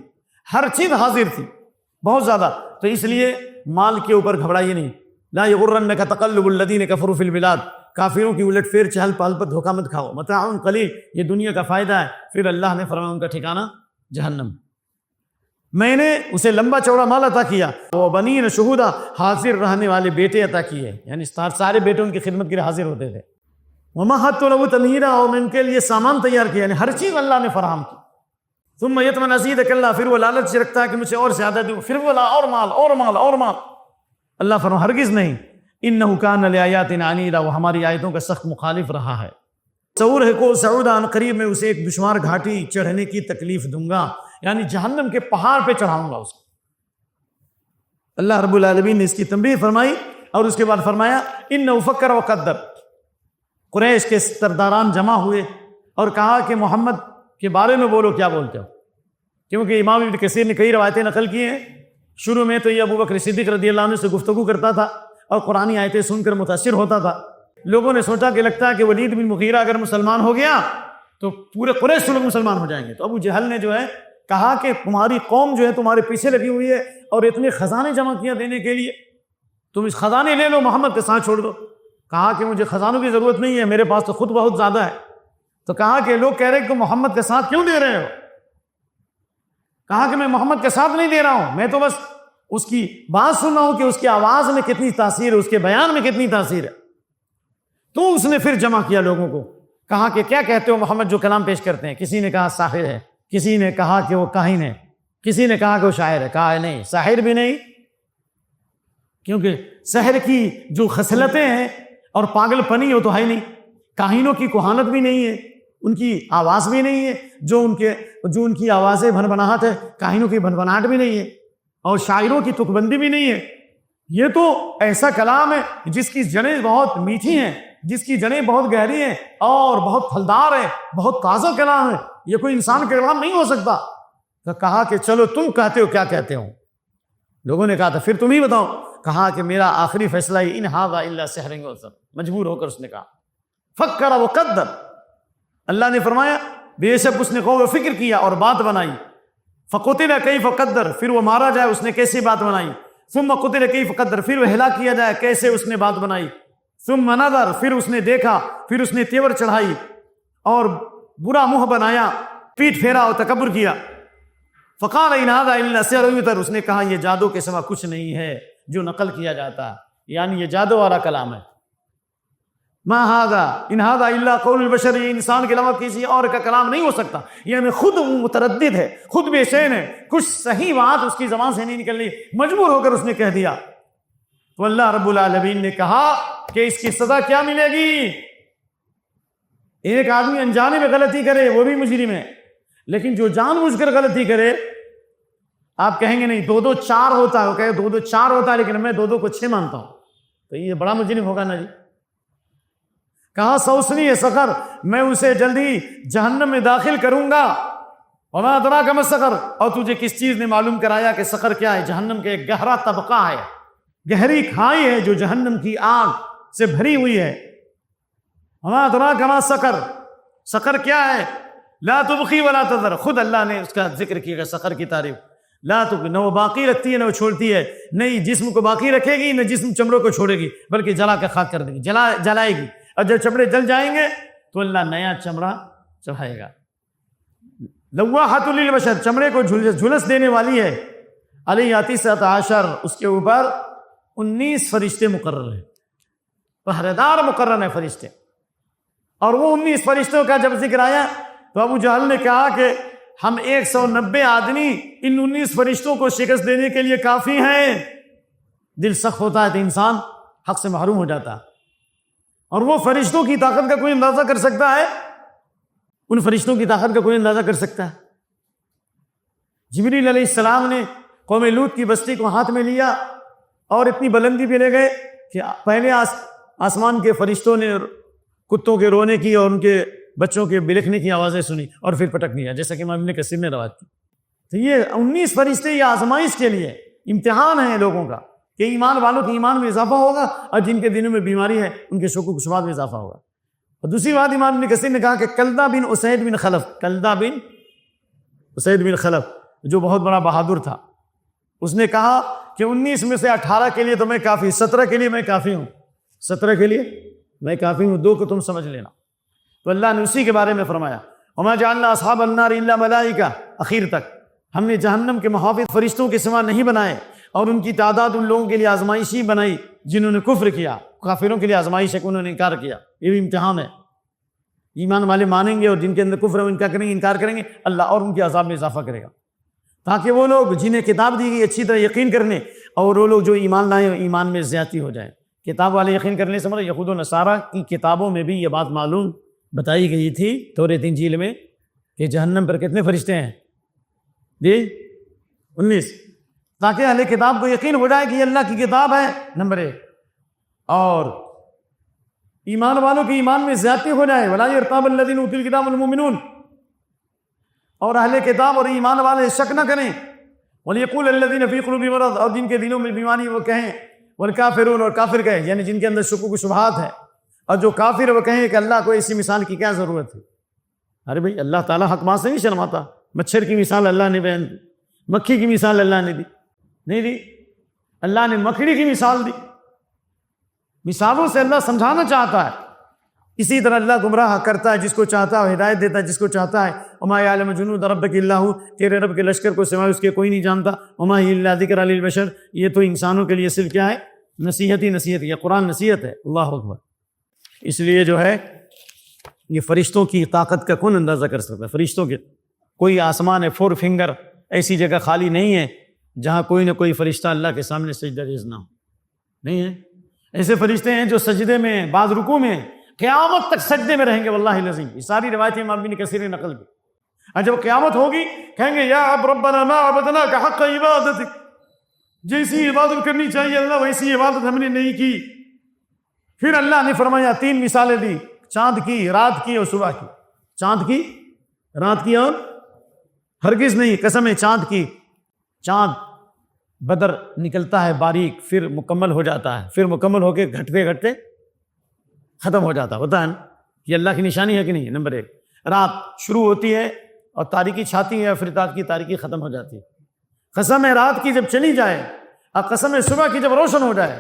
ہر چیز حاضر تھی بہت زیادہ. تو اس لیے مال کے اوپر گھبرائیے نہیں. لا یغرنک تقلب الذین کفروا فی البلاد، کافروں کی الٹ پھیر چہل پہل پر دھوکہ مت کھاؤ. متاع قلیل، یہ دنیا کا فائدہ ہے. پھر اللہ نے فرمایا ان کا ٹھکانہ جہنم. میں نے اسے لمبا چوڑا مال عطا کیا. وہ بنین شہودا، حاضر رہنے والے بیٹے عطا کیے، یعنی سارے بیٹے ان کی خدمت کے لیے حاضر ہوتے تھے. ومہدت له تمہیدا، اور میں ان کے لیے سامان تیار کیا، یعنی ہر چیز اللہ نے فراہم کی. ثم یطمع ازید کلا، پھر وہ لالچ سے رکھتا ہے کہ مجھے اور زیادہ دوں، پھر وہ اور مال اور مال اور مال. اللہ فرمایا ہرگز نہیں. انہ کان لآیاتنا عنیدا، وہ ہماری آیتوں کا سخت مخالف رہا ہے. سأرهقه صعودا، قریب میں اسے ایک دشوار گھاٹی چڑھنے کی تکلیف دوں گا، یعنی جہنم کے پہاڑ پہ چڑھاؤں گا اس کو. اللہ رب العالمین نے اس کی تنبیہ فرمائی اور اس کے بعد فرمایا انہ فکر وقدر. قریش کے سرداران جمع ہوئے اور کہا کہ محمد کے بارے میں بولو، کیا بولتے ہو؟ کیونکہ امام ابن کثیر نے کئی روایتیں نقل کی ہیں. شروع میں تو یہ ابو بکر صدیق رضی اللہ عنہ سے گفتگو کرتا تھا اور قرآنی آیتیں سن کر متاثر ہوتا تھا. لوگوں نے سوچا کہ لگتا ہے کہ ولید بن مغیرہ اگر مسلمان ہو گیا تو پورے قریش سے لوگ مسلمان ہو جائیں گے. تو ابو جہل نے جو ہے کہا کہ تمہاری قوم جو ہے تمہارے پیچھے لگی ہوئی ہے اور اتنے خزانے جمع کیا دینے کے لیے، تم اس خزانے لے لو، محمد کے ساتھ چھوڑ دو. کہا کہ مجھے خزانوں کی ضرورت نہیں ہے، میرے پاس تو خود بہت زیادہ ہے. تو کہا کہ لوگ کہہ رہے کہ محمد کے ساتھ کیوں دے رہے ہو؟ کہا کہ میں محمد کے ساتھ نہیں دے رہا ہوں، میں تو بس اس کی بات سن رہا ہوں کہ اس کی آواز میں کتنی تاثیر ہے، اس کے بیان میں کتنی تاثیر ہے. تو اس نے پھر جمع کیا لوگوں کو. کہا کہ کیا کہتے ہو محمد جو کلام پیش کرتے ہیں؟ کسی نے کہا ساحر ہے، کسی نے کہا کہ وہ کاہن ہے، کسی نے کہا کہ وہ شاعر ہے. کہا ہے نہیں، ساحر بھی نہیں، کیونکہ سحر کی جو خصلتیں ہیں اور پاگل پنی وہ تو ہے نہیں. کاہنوں کی کہانت بھی نہیں ہے، ان کی آواز بھی نہیں ہے، جو ان کی آوازیں بھنبھناہٹ ہے، کاہنوں کی بھنبھناہٹ بھی نہیں ہے، اور شاعروں کی تک بندی بھی نہیں ہے. یہ تو ایسا کلام ہے جس کی جڑیں بہت میٹھی ہیں، جس کی جڑیں بہت گہری ہیں اور بہت پھلدار ہے، بہت تازہ کلام ہے. یہ کوئی انسان کا کلام نہیں ہو سکتا. تو کہا کہ چلو تم کہتے ہو، کیا کہتے ہو؟ لوگوں نے کہا تھا پھر تم ہی بتاؤ. کہا کہ میرا آخری فیصلہ ہے، ان ھذا الا سحر یؤثر، مجبور ہو کر اس نے کہا، فکر وقدر، اللہ نے فرمایا بے شک اس نے غور و فکر کیا اور بات بنائی، فقتل کیف قدر، پھر وہ مارا جائے اس نے کیسی بات بنائی، ثم قتل کیف قدر، پھر وہ ہلاک کیا جائے کیسے اس نے بات بنائی، ثم نظر، پھر اس نے دیکھا، پھر اس نے تیور چڑھائی اور برا منہ بنایا، پیٹ پھیرا اور تکبر کیا، فقال ان ھذا الا سحر یؤثر، اس نے کہا یہ جادو کے سوا کچھ نہیں ہے جو نقل کیا جاتا ہے، یعنی یہ جادو والا کلام ہے، ما ھذا ان ھذا الا قول البشر، یہ انسان کے علاوہ کسی اور کا کلام نہیں ہو سکتا، یعنی خود متردد ہے، خود بے چین ہے، کچھ صحیح بات اس کی زبان سے نہیں نکل رہی، مجبور ہو کر اس نے کہہ دیا۔ تو اللہ رب العالمین نے کہا کہ اس کی سزا کیا ملے گی؟ ایک آدمی انجانے میں غلطی کرے وہ بھی مجرم ہے، لیکن جو جان بوجھ کر غلطی کرے، آپ کہیں گے نہیں 2 4 ہوتا ہے، وہ کہے 2 4 ہوتا ہے لیکن میں 2 کو 6 مانتا ہوں، تو یہ بڑا مجرم ہوگا نا جی۔ کہا سوسنی ہے سقر، میں اسے جلدی جہنم میں داخل کروں گا، وما ادراک ما سقر، اور تجھے کس چیز نے معلوم کرایا کہ سقر کیا ہے؟ جہنم کے ایک گہرا طبقہ ہے، گہری کھائی ہے جو جہنم کی آگ سے بھری ہوئی ہے۔ وما ادراک ما سقر، سقر کیا ہے؟ لا تبقی ولا تذر، خود اللہ نے اس کا ذکر کیا کہ سقر کی تعریف، لا تبقی، نہ وہ باقی رکھتی ہے نہ وہ چھوڑتی ہے، نہیں جسم کو باقی رکھے گی نہ جسم چمڑوں کو چھوڑے گی، بلکہ جلا کے خاک کر دے گی، جلائے گی، اور جب چمڑے جل جائیں گے تو اللہ نیا چمڑا چڑھائے گا۔ لواحۃ للبشر، چمڑے کو جھلس دینے والی ہے، علیہ 19 اس کے اوپر 19 فرشتے مقرر ہیں، پہرے دار مقرر ہیں فرشتے، اور وہ 19 فرشتوں کا جب ذکر آیا تو ابو جہل نے کہا کہ ہم 190 آدمی ان 19 فرشتوں کو شکست دینے کے لیے کافی ہیں۔ دل سخت ہوتا ہے تو انسان حق سے محروم ہو جاتا ہے، اور وہ فرشتوں کی طاقت کا کوئی اندازہ کر سکتا ہے؟ ان فرشتوں کی طاقت کا کوئی اندازہ کر سکتا ہے؟ جبریل علیہ السلام نے قوم لوط کی بستی کو ہاتھ میں لیا اور اتنی بلندی پہ لے گئے کہ پہلے آسمان کے فرشتوں نے کتوں کے رونے کی اور ان کے بچوں کے بلکنے کی آوازیں سنی اور پھر پٹک دیا، جیسا کہ امام ابن کثیر نے روایت کی۔ تو یہ 19 فرشتے یہ آزمائش کے لیے امتحان ہے لوگوں کا، کہ ایمان والوں کے ایمان میں اضافہ ہوگا اور جن کے دلوں میں بیماری ہے ان کے شک و شبہات میں اضافہ ہوگا۔ اور دوسری بات امام ابن کثیر نے کہا کہ کلدہ بن اسید بن خلف جو بہت بڑا بہادر تھا، اس نے کہا کہ 19 میں سے 18 کے لیے تو میں کافی، 17 کے لیے میں کافی ہوں، 17 کے لیے میں کافی ہوں، 2 کو تم سمجھ لینا۔ تو اللہ نے اسی کے بارے میں فرمایا وما جعلنا اصحاب النار الا ملائکہ، اخیر تک ہم نے جہنم کے محافظ فرشتوں کے سوا نہیں بنائے، اور ان کی تعداد ان لوگوں کے لیے آزمائشی بنائی جنہوں نے کفر کیا، کافروں کے لیے آزمائش ہے کہ انہوں نے انکار کیا، یہ بھی امتحان ہے۔ ایمان والے مانیں گے اور جن کے اندر کفر ہے وہ انکار کریں گے، اللہ اور ان کے عذاب میں اضافہ کرے گا، تاکہ وہ لوگ جنہیں کتاب دی گئی اچھی طرح یقین کرنے، اور وہ لوگ جو ایمان لائے ایمان میں زیادتی ہو جائے۔ کتاب والے یقین کرنے سے مراد یہود و نصارہ کی کتابوں میں بھی یہ بات معلوم بتائی گئی تھی توریت انجیل میں کہ جہنم پر کتنے فرشتے ہیں؟ جی 19، تاکہ اہل کتاب کو یقین ہو جائے کہ یہ اللہ کی کتاب ہے، نمبر 1، اور ایمان والوں کے ایمان میں زیادتی ہو جائے، ولا یرتاب الذین اوتوا الکتاب والمؤمنون، اور اہل کتاب اور ایمان والے شک نہ کریں، ولیقول الذین فی قلوبہم مرض، اور جن کے دلوں میں بیماری وہ کہیں، والکافرون، اور کافر کہیں یعنی جن کے اندر شکوک و شبہات ہے، اور جو کافر وہ کہیں کہ اللہ کو ایسی مثال کی کیا ضرورت ہے۔ ارے بھائی اللہ تعالیٰ حق بات سے نہیں شرماتا، مچھر کی مثال اللہ نے بیان دی، مکھی کی مثال اللہ نے دی نہیں دی، اللہ نے مکڑی کی مثال دی، مثالوں سے اللہ سمجھانا چاہتا ہے۔ اسی طرح اللہ گمراہ کرتا ہے جس کو چاہتا ہے، ہدایت دیتا ہے جس کو چاہتا ہے۔ وما یعلم جنود ربک الا ھو، تیرے رب کے لشکر کو سوائے اس کے کوئی نہیں جانتا۔ وما ہی الا ذکر للبشر، یہ تو انسانوں کے لیے صرف کیا ہے؟ نصیحت ہی نصیحت، یہ قرآن نصیحت ہے۔ اللہ اکبر۔ اس لیے جو ہے یہ فرشتوں کی طاقت کا کون اندازہ کر سکتا ہے؟ فرشتوں کے کوئی آسمان ہے 4 فنگر، ایسی جگہ خالی نہیں ہے جہاں کوئی نہ کوئی فرشتہ اللہ کے سامنے سجدہ ریز نہ ہو، نہیں ہے۔ ایسے فرشتے ہیں جو سجدے میں، بعض رکوع میں، قیامت تک سجدے میں رہیں گے، واللہ العظیم۔ یہ ساری روایتیں امام ابن کثیر نے نقل کی۔ اور جب قیامت ہوگی کہیں گے یا اب ربنا ما عبدناک حق عبادتک، جیسی عبادت کرنی چاہیے اللہ ویسی عبادت ہم نے نہیں کی۔ پھر اللہ نے فرمایا 3 مثالیں دی، چاند کی، رات کی اور صبح کی۔ چاند کی، رات کی، اور ہرگز نہیں، قسم ہے چاند کی، چاند بدر نکلتا ہے باریک، پھر مکمل ہو جاتا ہے، پھر مکمل ہو کے گھٹتے گھٹتے ختم ہو جاتا ہے، ہوتا ہے نا؟ یہ اللہ کی نشانی ہے کہ نہیں؟ نمبر 1، رات شروع ہوتی ہے اور تاریکی چھاتی ہے، پھر رات کی تاریکی ختم ہو جاتی ہے۔ قسم رات کی جب چلی جائے اور قسم صبح کی جب روشن ہو جائے،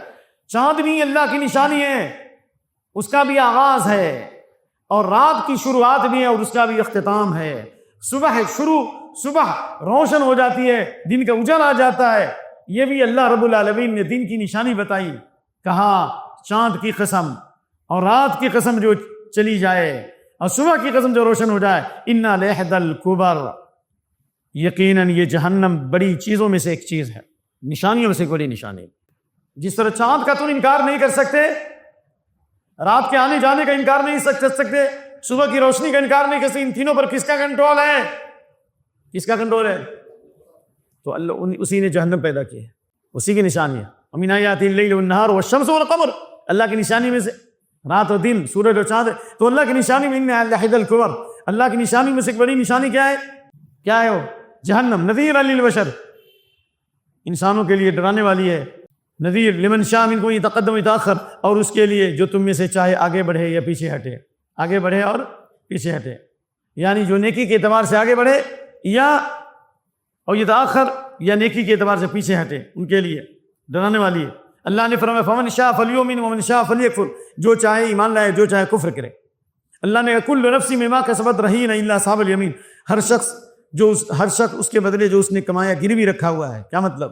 چاندنی اللہ کی نشانی ہے، اس کا بھی آغاز ہے، اور رات کی شروعات بھی ہے اور اس کا بھی اختتام ہے۔ صبح روشن ہو جاتی ہے، دن کا اجالا آ جاتا ہے، یہ بھی اللہ رب العالمین نے دن کی نشانی بتائی، کہا چاند کی قسم اور رات کی قسم جو چلی جائے اور صبح کی قسم جو روشن ہو جائے، اِنَّا لِحْدَ الْكُبَرْ، یقیناً یہ جہنم بڑی چیزوں میں سے ایک چیز ہے، نشانیوں میں سے ایک بڑی نشانی۔ جس طرح چاند کا تم انکار نہیں کر سکتے، رات کے آنے جانے کا انکار نہیں کر سکتے، صبح کی روشنی کا انکار نہیں کر سکتے، ان تینوں پر کس کا کنٹرول ہے؟ کس کا کنٹرول ہے؟ تو اللہ اسی نے جہنم پیدا کی ہے، اسی کی نشانی ہے۔ وَمِنْ آیَاتِهِ اللَّيْلُ وَالنَّهَارُ وَالشَّمْسُ وَالْقَمَرُ، اللہ کی نشانی میں سے رات اور دن، سورج اور چاند ہے، تو اللہ کی نشانی میں اِنَّ لِحْدَ الْكُبَرْ، اللہ کی نشانی میں سے ایک بڑی نشانی کیا ہے؟ کیا ہے وہ؟ جہنم، نذیر للبشر، انسانوں کے لیے ڈرانے والی ہے، نذیر لمن شاء منکم یتقدم ویتأخر، اور اس کے لیے جو تم میں سے چاہے آگے بڑھے یا پیچھے ہٹے، آگے بڑھے اور پیچھے ہٹے، یعنی جو نیکی کے اعتبار سے آگے بڑھے یا اور یتأخر یا نیکی کے اعتبار سے پیچھے ہٹے، ان کے لیے ڈرانے والی ہے۔ اللہ نے فرمایا فمن شاء فلیؤمن ومن شاء فلیکفر، جو چاہے ایمان لائے، جو چاہے کفر کرے۔ اللہ نے کل نفس بما کسبت رہین الا اصحاب الیمین، ہر شخص اس کے بدلے جو اس نے کمایا گروی رکھا ہوا ہے، کیا مطلب؟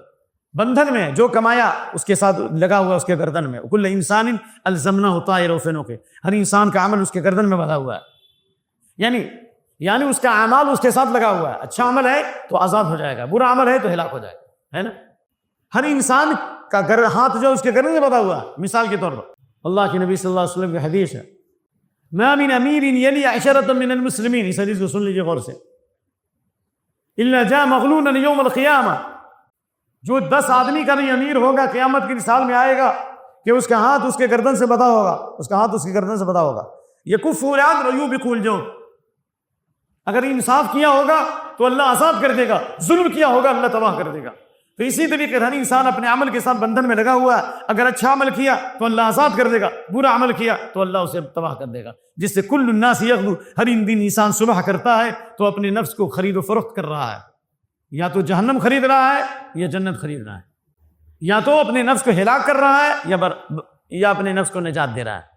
بندھن میں جو کمایا اس کے ساتھ لگا ہوا اس کے گردن میں، کل انسان الزمنہ طائرہ فی عنقہ، ہر انسان کا عمل اس کے گردن میں بندھا ہوا ہے، یعنی اس کا اعمال اس کے ساتھ لگا ہوا ہے، اچھا عمل ہے تو آزاد ہو جائے گا، برا عمل ہے تو ہلاک ہو جائے گا، ہے نا؟ ہر انسان کا ہاتھ جو اس کے گردن میں بندھا ہوا ہے۔ مثال کے طور پر اللہ کے نبی صلی اللہ علیہ وسلم کی حدیث ہے، ما من امیر یلی عشرۃ من المسلمین، اس حدیث کو سن لیجیے غور سے، الا جاء مغلولا یوم القیامہ، جو 10 آدمی کا بھی امیر ہوگا قیامت کی سال میں آئے گا کہ اس کا ہاتھ اس کے گردن سے بندھا ہوگا، اس کا ہاتھ اس کے گردن سے بندھا ہوگا، یکف العدل ویوبق الجور، اگر انصاف کیا ہوگا تو اللہ آزاد کر دے گا، ظلم کیا ہوگا اللہ تباہ کر دے گا۔ تو اسی طریقے ہر انسان اپنے عمل کے ساتھ بندھن میں لگا ہوا ہے، اگر اچھا عمل کیا تو اللہ آزاد کر دے گا، برا عمل کیا تو اللہ اسے تباہ کر دے گا، جس سے کل الناس یغدو، ہر دن انسان صبح کرتا ہے تو اپنے نفس کو خرید و فروخت کر رہا ہے، یا تو جہنم خرید رہا ہے یا جنت خرید رہا ہے، یا تو اپنے نفس کو ہلاک کر رہا ہے یا اپنے نفس کو نجات دے رہا ہے۔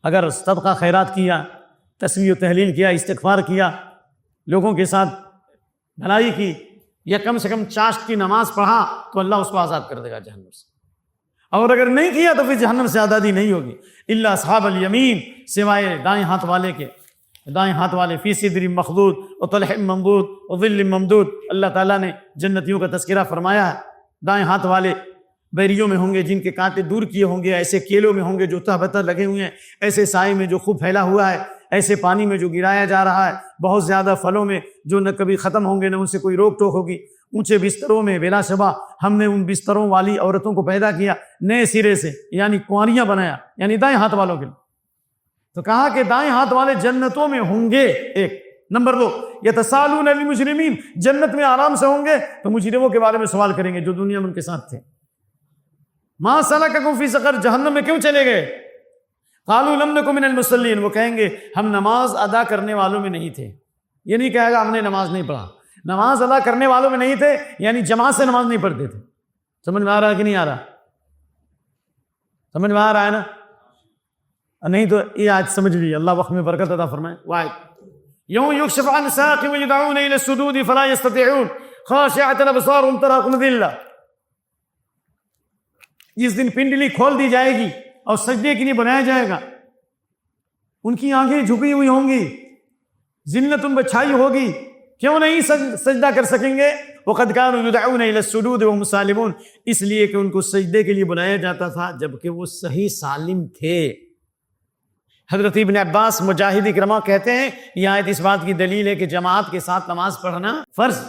اگر صدقہ خیرات کیا، تسبیح و تحلیل کیا، استغفار کیا، لوگوں کے ساتھ بھلائی کی، یا کم سے کم چاشت کی نماز پڑھا تو اللہ اس کو آزاد کر دے گا جہنم سے، اور اگر نہیں کیا تو پھر جہنم سے آزادی نہیں ہوگی۔ الا اصحاب الیمین، سوائے دائیں ہاتھ والے کے، دائیں ہاتھ والے، فی صدر مخضود وطلح منضود وظل ممدود، اللہ تعالیٰ نے جنتیوں کا تذکرہ فرمایا ہے، دائیں ہاتھ والے بیریوں میں ہوں گے جن کے کانٹے دور کیے ہوں گے، ایسے کیلوں میں ہوں گے جو تہ بتہ لگے ہوئے ہیں، ایسے سائے میں جو خوب پھیلا ہوا ہے، ایسے پانی میں جو گرایا جا رہا ہے، بہت زیادہ پھلوں میں جو نہ کبھی ختم ہوں گے نہ ان سے کوئی روک ٹوک ہوگی، اونچے بستروں میں، بلا شبہ ہم نے ان بستروں والی عورتوں کو پیدا کیا نئے سرے سے، یعنی کنواریاں بنایا، یعنی دائیں ہاتھ والوں کے لیے۔ تو کہا کہ دائیں ہاتھ والے جنتوں میں ہوں گے۔ ایک نمبر 2، یتسالون للمجرمین، جنت میں آرام سے ہوں گے تو مجرموں کے بارے میں سوال کریں گے جو دنیا میں ان کے ساتھ تھے، ما سلککم فی سقر، جہنم میں کیوں چلے گئے؟ قالوا لم نک من المصلین، وہ کہیں گے ہم نماز ادا کرنے والوں میں نہیں تھے۔ یہ نہیں کہے گا ہم نے نماز نہیں پڑھا، نماز ادا کرنے والوں میں نہیں تھے، یعنی جماعت سے نماز نہیں پڑھتے تھے۔ سمجھ میں آ رہا ہے کہ نہیں آ رہا؟ سمجھ میں آ رہا ہے نا؟ نہیں تو یہ آج سمجھ لیجیے، اللہ وقت میں برکت عطا فرمائے۔ واحد، یوم یکشف عن ساق ویدعون الی السجود فلا یستطیعون خاشعۃ ابصارهم تراقم ذلہ، جس دن پنڈلی کھول دی جائے گی اور سجدے کے لیے بنایا جائے گا، ان کی آنکھیں جھکی ہوئی ہوں گی، ذلت ان پہ چھائی ہوگی، کیوں نہیں سجدہ کر سکیں گے؟ وقد كانوا يدعون الى السجود وهم سالمون، اس لیے کہ ان کو سجدے کے لیے بلایا جاتا تھا جبکہ وہ صحیح سالم تھے۔ حضرت ابن عباس مجاہد اکرما کہتے ہیں یہ آیت اس بات کی دلیل ہے کہ جماعت کے ساتھ نماز پڑھنا فرض،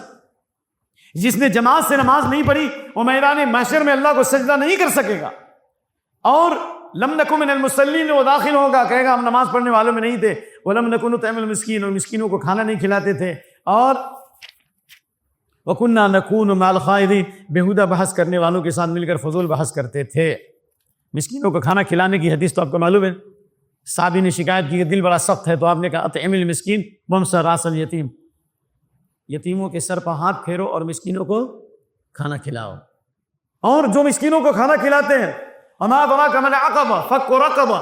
جس نے جماعت سے نماز نہیں پڑھی وہ میدان محشر میں اللہ کو سجدہ نہیں کر سکے گا، اور لم نکن من المصلین، وہ داخل ہوگا کہے گا ہم نماز پڑھنے والوں میں نہیں تھے، ولم نکن نطعم المسکین، اور مسکینوں کو کھانا نہیں کھلاتے تھے، اور وَكُنَّا نَكُونُ مَعَ الْخَائِضِينَ، بیہودہ بحث کرنے والوں کے ساتھ مل کر فضول بحث کرتے تھے۔ مسکینوں کو کھانا کھلانے کی حدیث تو آپ کو معلوم ہے، صحابی نے شکایت کی کہ دل بڑا سخت ہے، تو آپ نے کہا اطعم المسکین وامسح راس الیتیم، یتیموں کے سر پر ہاتھ پھیرو اور مسکینوں کو کھانا کھلاؤ۔ اور جو مسکینوں کو کھانا کھلاتے ہیں، وما أدراك ما العقبہ فک رقبہ،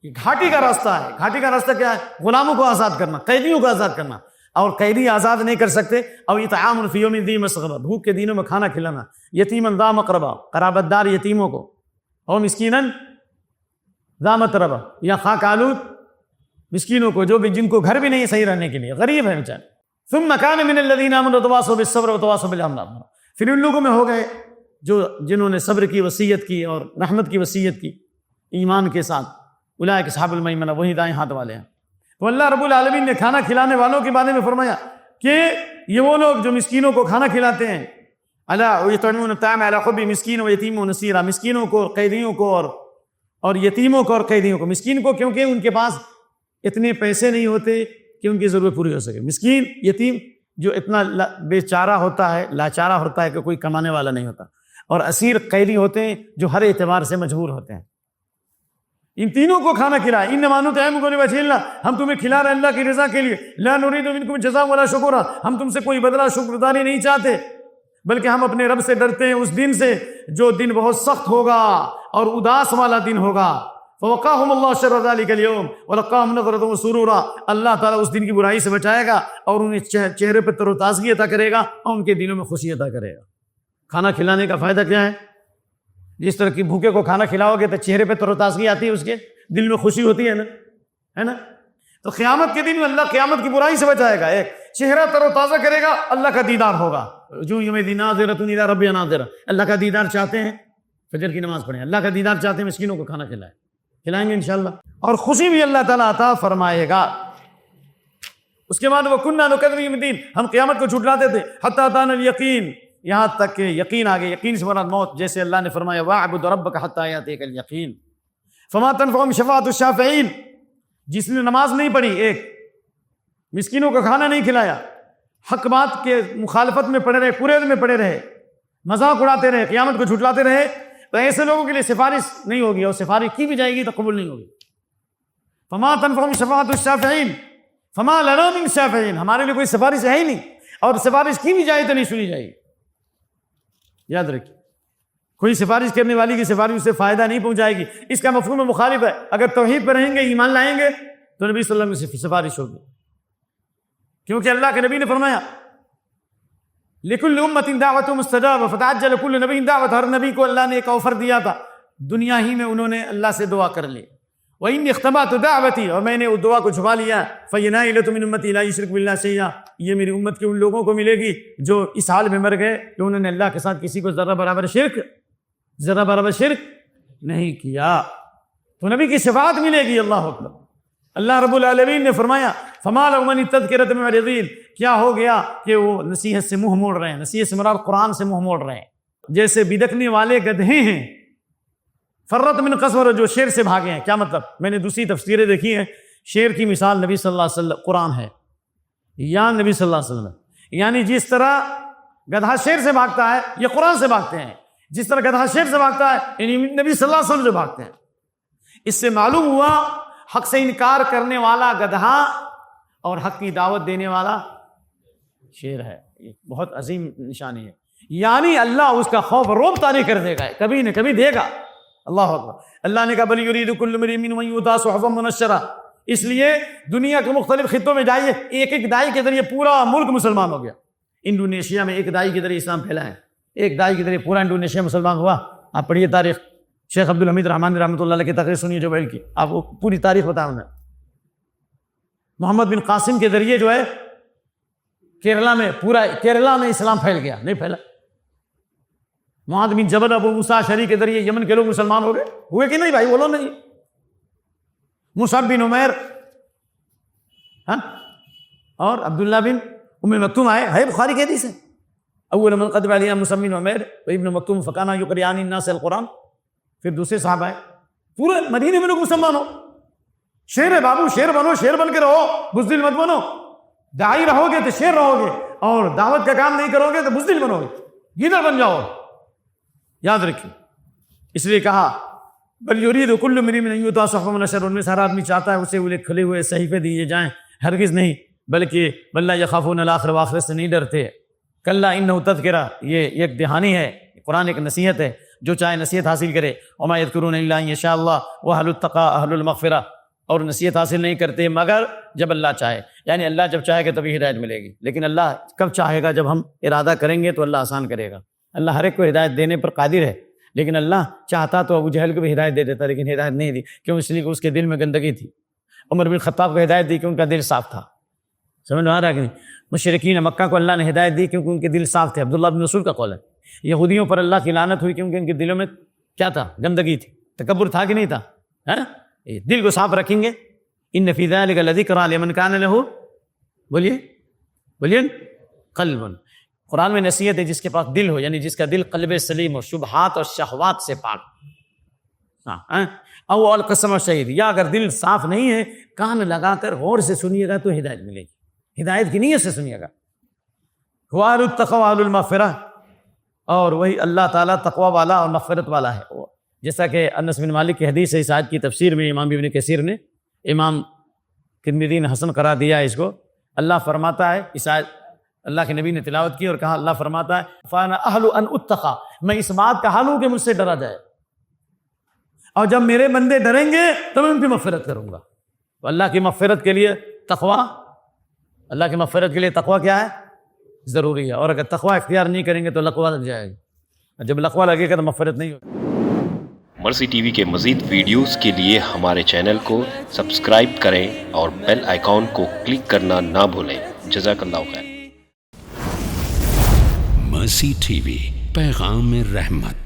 یہ گھاٹی کا راستہ ہے۔ گھاٹی کا راستہ کیا ہے؟ غلاموں کو آزاد کرنا، قیدیوں کو آزاد کرنا، اور قیدی آزاد نہیں کر سکتے۔ اور اطعام فی یوم ذی مسغبہ، بھوک کے دنوں میں کھانا کھلانا، یتیما ذا مقربہ، قرابت دار یتیموں کو، اور مسکینا ذا متربہ، یا خاک آلود مسکینوں کو، جو بھی جن کو گھر بھی نہیں صحیح رہنے کے لیے، غریب ہے بیچارے۔ ثم كان من الذين آمنوا وتواصوا بالصبر وتواصوا بالحق، پھر ان لوگوں میں ہو گئے جنہوں نے صبر کی وصیت کی اور رحمت کی وصیت کی ایمان کے ساتھ، اولئک اصحاب المیمنہ، وہی دائیں ہاتھ والے ہیں۔ تو اللہ رب العالمین نے کھانا کھلانے والوں کے بارے میں فرمایا کہ یہ وہ لوگ جو مسکینوں کو کھانا کھلاتے ہیں، الا یطعمون الطعام علی حبہ مسکین و یتیم و اسیرا، مسکینوں کو، قیدیوں کو، اور یتیموں کو اور قیدیوں کو۔ مسکین کو کیونکہ ان کے پاس اتنے پیسے نہیں ہوتے کہ ان کی ضرورت پوری ہو سکے، مسکین یتیم جو اتنا بے چارہ ہوتا ہے، لاچارہ ہوتا ہے کہ کوئی کمانے والا نہیں ہوتا، اور اسیر قیدی ہوتے ہیں جو ہر اعتبار سے مجبور ہوتے ہیں۔ ان تینوں کو کھانا کھلائے۔ انما نطعمکم لوجہ اللہ، ہم تمہیں کھلا رہے ہیں اللہ کی رضا کے لیے، لا نرید منکم جزاء ولا شکورا، ہم تم سے کوئی بدلہ شکرداری نہیں چاہتے، بلکہ ہم اپنے رب سے ڈرتے ہیں اس دن سے جو دن بہت سخت ہوگا اور اداس والا دن ہوگا۔ فوقاہم اللہ شر ذلک اليوم ولقاہم نضرۃ وسرورا، اللہ تعالیٰ اس دن کی برائی سے بچائے گا اور انہیں چہرے پہ تر و تازگی عطا کرے گا اور ان کے دلوں میں خوشی عطا کرے گا۔ کھانا کھلانے کا فائدہ کیا ہے؟ جس طرح کی بھوکے کو کھانا کھلاؤ گے تو چہرے پہ تر و تازگی آتی ہے، اس کے دل میں خوشی ہوتی ہے نا۔ تو قیامت کے دن میں اللہ قیامت کی برائی سے بچائے گا، ایک چہرہ تر و تازہ کرے گا، اللہ کا دیدار ہوگا۔ جو یومئذ ناظرۃ الی ربہا ناظرہ، اللہ کا دیدار چاہتے ہیں فجر کی نماز پڑھیں، اللہ کا دیدار چاہتے ہیں مسکینوں کو کھانا کھلائیں گے انشاءاللہ، اور خوشی بھی اللہ تعالیٰ عطا فرمائے گا۔ اس کے بعد وَكُنَّا نُكَذِّبُ بِيَوْمِ الدِّينِ، ہم قیامت کو جھٹلاتے تھے، حَتَّىٰ أَتَانَا الْيَقِينُ، یہاں تک کہ یقین آگے، یقین سے مراد موت، جیسے اللہ نے فرمایا وَاعْبُدْ رَبَّكَ حَتَّىٰ يَأْتِيَكَ الْيَقِينُ فَمَا تَنفَعُهُمْ شَفَاعَةُ الشَّافِعِينَ، جس نے نماز نہیں پڑھی، ایک مسکینوں کو کھانا نہیں کھلایا، حق بات کے مخالفت میں پڑے رہے، پورے میں پڑے رہے، مذاق اڑاتے رہے، قیامت کو جھٹلاتے رہے، تو ایسے لوگوں کے لیے سفارش نہیں ہوگی، اور سفارش کی بھی جائے گی تو قبول نہیں ہوگی۔ فما تنفعهم شفاعۃ الشافعین فما لنا من شافعین، ہمارے لیے کوئی سفارش ہے ہی نہیں، اور سفارش کی بھی جائے تو نہیں سنی جائے گی۔ یاد رکھیے، کوئی سفارش کرنے والی کی سفارش اسے فائدہ نہیں پہنچائے گی، اس کا مفہوم مخالف ہے۔ اگر توحید پہ رہیں گے، ایمان لائیں گے، تو نبی صلی اللہ علیہ وسلم کی سفارش ہوگی، کیونکہ اللہ کے نبی نے فرمایا لِكُلِّ أُمَّةٍ دَعْوَةٌ مُسْتَجَابَةٌ فَتَعَجَّلَ كُلُّ نَبِيٍّ دَعْوَةَ، ہر نبی کو اللہ نے ایک آفر دیا تھا، دنیا ہی میں انہوں نے اللہ سے دعا کر لی۔ وَإِنِّي اخْتَبَأْتُ دَعْوَتِي، اور میں نے اس دعا کو چھپا لیا، فَيَنَائِلَةُ مِنْ أُمَّتِي لَا يُشْرِكُ بِاللَّهِ شَيْئًا، یہ میری امت کے ان لوگوں کو ملے گی جو اس حال میں مر گئے کہ انہوں نے اللہ کے ساتھ کسی کو ذرہ برابر شرک نہیں کیا، تو نبی کی شفاعت ملے گی۔ اللہ اکبر۔ اللہ رب العالمین نے فرمایا فَمَا لَهُمْ عَنِ التَّذْكِرَةِ مُعْرِضِينَ، کیا ہو گیا کہ وہ نصیحت سے منہ موڑ رہے ہیں، نصیحت سے مراد قرآن سے منہ موڑ رہے ہیں، جیسے بدکنے والے گدھے ہیں، فرت من قسور، جو شیر سے بھاگے ہیں۔ کیا مطلب؟ میں نے دوسری تفسیریں دیکھی ہیں، شیر کی مثال نبی صلی اللہ علیہ وسلم قرآن ہے یا نبی صلی اللہ علیہ وسلم، یعنی جس طرح گدھا شیر سے بھاگتا ہے یہ قرآن سے بھاگتے ہیں، جس طرح گدھا شیر سے بھاگتا ہے یعنی نبی صلی اللہ علیہ وسلم سے بھاگتے ہیں۔ اس سے معلوم ہوا حق سے انکار کرنے والا گدھا اور حق کی دعوت دینے والا شیر ہے، یہ بہت عظیم نشانی ہے، یعنی اللہ اس کا خوف روب طاری کر دے گا، کبھی نہ کبھی دے گا۔ اللہ اکبر۔ اللہ نے کہا بل یرید کل امرئ منہم ان یؤتى صحفا منشرہ، اس لیے دنیا کے مختلف خطوں میں جائیے، ایک ایک دائی کے ذریعے پورا ملک مسلمان ہو گیا۔ انڈونیشیا میں ایک دائی کے ذریعے اسلام پھیلا ہے، ایک دائی کے ذریعے پورا انڈونیشیا مسلمان ہوا۔ آپ پڑھیے تاریخ، شیخ عبدالحمید رحمانی رحمۃ اللہ علیہ کی تقریر سنیے جو بیل کی، آپ کو پوری تاریخ بتاؤں میں۔ محمد بن قاسم کے ذریعے جو ہے کیرلا میں، پورا کیرلا میں اسلام پھیل گیا، نہیں پھیلا۔ معاذ بن جبل ابو موسیٰ اشعری کے ذریعے یمن کے لوگ مسلمان ہو گئے، ہوئے کہ نہیں بھائی؟ بولو نہیں۔ مصعب بن عمیر اور عبداللہ بن ام مکتوم آئے، ہے بخاری کی حدیث ہے، اول من قدم علیہ مصعب بن عمیر و ابن مکتوم فکانا یقرئان الناس القرآن، پھر دوسرے صحابہ آئے، پورے مدینے میں لوگ مسلمان ہو۔ شیر ہے بابو، شیر بنو، شیر بن کے رہو، بزدل مت بنو۔ داعی رہو گے تو شیر رہو گے، اور دعوت کا کام نہیں کرو گے تو بزدل بنو گے، گیدڑ بن جاؤ، یاد رکھیے۔ اس لیے کہا بل یرید کل امرئ ان یؤتى صحفا منشرا، ان میں سے ہر آدمی چاہتا ہے اسے وہ کھلے ہوئے صحیفے دیے جائیں، ہرگز نہیں، بلکہ بل لا یخافون الآخرۃ، آخرت سے نہیں ڈرتے۔ کلا انہ تذکرہ، یہ ایک دہانی ہے، قرآن ایک نصیحت ہے، جو چاہے نصیحت حاصل کرے۔ وما یذکرون الا ان یشاء اللہ واہل التقیٰ اہل المغفرہ، اور نصیحت حاصل نہیں کرتے مگر جب اللہ چاہے، یعنی اللہ جب چاہے گا تبھی ہدایت ملے گی، لیکن اللہ کب چاہے گا؟ جب ہم ارادہ کریں گے تو اللہ آسان کرے گا۔ اللہ ہر ایک کو ہدایت دینے پر قادر ہے، لیکن اللہ چاہتا تو ابو جہل کو بھی ہدایت دے دیتا، لیکن ہدایت نہیں دی، کیوں؟ اس لیے کہ اس کے دل میں گندگی تھی۔ عمر بن خطاب کو ہدایت دی کہ ان کا دل صاف تھا، سمجھ میں آ رہا ہے کہ نہیں؟ مشرکین مکہ کو اللہ نے ہدایت دی کیونکہ ان کے دل صاف تھے، عبداللہ بن مسعود کا قول ہے۔ یہودیوں پر اللہ کی لعنت ہوئی کیونکہ ان کے دلوں میں کیا تھا؟ گندگی تھی، تکبر تھا کہ نہیں تھا؟ دل کو صاف رکھیں گے۔ ان فی ذلک لذکریٰ لمن کان لہ، بولیے قلب، قرآن میں نصیحت ہے جس کے پاس دل ہو، یعنی جس کا دل قلب سلیم ہو، شبہات اور شہوات سے پاک۔ او القسم شہید، یا اگر دل صاف نہیں ہے، کان لگا کر غور سے سنیے گا تو ہدایت ملے گی، ہدایت کی نیت سے سنیے گا۔ وَأَهْلُ التَّقْوَىٰ وَأَهْلُ الْمَغْفِرَةِ، اور وہی اللہ تعالیٰ تقوی والا اور مغفرت والا ہے۔ جیسا کہ انس بن مالک کی حدیث ہے، اس آیت کی تفسیر میں امام ابن کثیر نے، امام ترمذی نے حسن قرار دیا ہے اس کو۔ اللہ فرماتا ہے، اس آیت اللہ کے نبی نے تلاوت کی اور کہا، اللہ فرماتا ہے فَأَنَا أَهْلُ أَنْ أُتَّقَىٰ، میں اس بات کا حال ہوں کہ مجھ سے ڈرا جائے، اور جب میرے بندے ڈریں گے تو میں ان کی مغفرت کروں گا۔ تو اللہ کی مغفرت کے لیے تقوی، اللہ کی مغفرت کے لیے تقوی کیا ہے؟ ضروری ہے، اور اگر تقوی اختیار نہیں کریں گے تو لقوہ لگ جائے گا، جب لقوہ لگے گا تو مغفرت نہیں ہوگی۔ مرسی ٹی وی کے مزید ویڈیوز کے لیے ہمارے چینل کو سبسکرائب کریں اور بیل آئیکن کو کلک کرنا نہ بھولیں۔ جزاک اللہ خیر۔ مرسی ٹی وی، پیغام رحمت۔